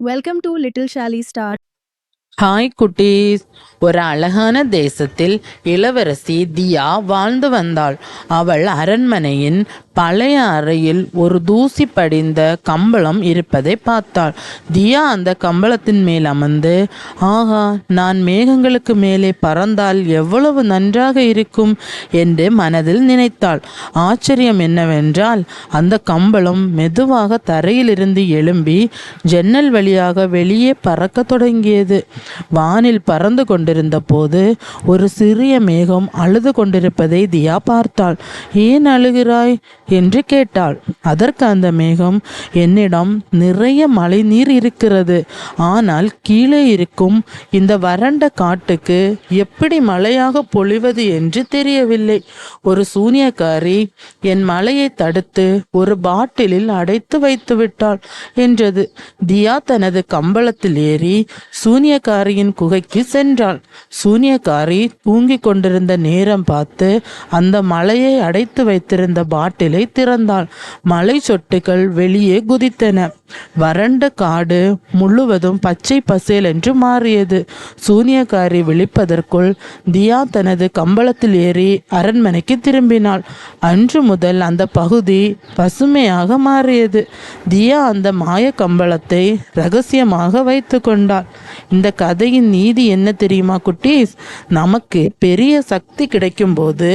Welcome to Little Shally Star. Hi குட்டீஸ். ஒரு அழகான தேசத்தில் இளவரசி தியா வாழ்ந்து வந்தாள். அவள் அரண்மனையின் பழைய அறையில் ஒரு தூசி படிந்த கம்பளம் இருப்பதை பார்த்தாள். தியா அந்த கம்பளத்தின் மேல் அமர்ந்து, ஆகா, நான் மேகங்களுக்கு மேலே பறந்தால் எவ்வளவு நன்றாக இருக்கும் என்று மனதில் நினைத்தாள். ஆச்சரியம் என்னவென்றால், அந்த கம்பளம் மெதுவாக தரையிலிருந்து எழும்பி ஜன்னல் வழியாக வெளியே பறக்க தொடங்கியது. வானில் பறந்து கொண்டிருந்த போது ஒரு சிறிய மேகம் அழுது கொண்டிருப்பதை தியா பார்த்தாள். ஏன் அழுகிறாய் என்று கேட்டாள். அதற்கு அந்த மேகம், என்னிடம் நிறைய மழை நீர் இருக்கிறது, ஆனால் கீழே இருக்கும் இந்த வறண்ட காட்டுக்கு எப்படி மழையாக பொழிவது என்று தெரியவில்லை. ஒரு சூனியக்காரி என் மழையை தடுத்து ஒரு பாட்டிலில் அடைத்து வைத்து விட்டாள் என்றது. தியா தனது கம்பளத்தில் ஏறி சூனியக்காரியின் குகைக்கு சென்றாள். சூனியக்காரி தூங்கிக் கொண்டிருந்த நேரம் பார்த்து அந்த மலையை அடைத்து வைத்திருந்த பாட்டிலை திறந்தாள். மலை சொட்டுகள் வெளியே குதித்தன. வறண்ட காடு முழுவதும் பச்சை பசேல் என்று மாறியது. சூனியக்காரி விழிப்பதற்குள் தியா தனது கம்பளத்தில் ஏறி அரண்மனைக்கு திரும்பினாள். அன்று முதல் அந்த பகுதி பசுமையாக மாறியது. தியா அந்த மாய கம்பளத்தை ரகசியமாக வைத்து கொண்டாள். இந்த கதையின் நீதி என்ன தெரியுமா குட்டீஸ்? நமக்கு பெரிய சக்தி கிடைக்கும் போது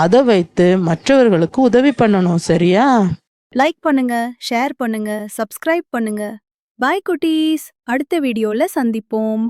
அதை வைத்து மற்றவர்களுக்கு உதவி பண்ணணும், சரியா? லைக் பண்ணுங்க, ஷேர் பண்ணுங்க, சப்ஸ்கிரைப் பண்ணுங்க. பாய் குட்டீஸ். அடுத்த வீடியோல சந்திப்போம்.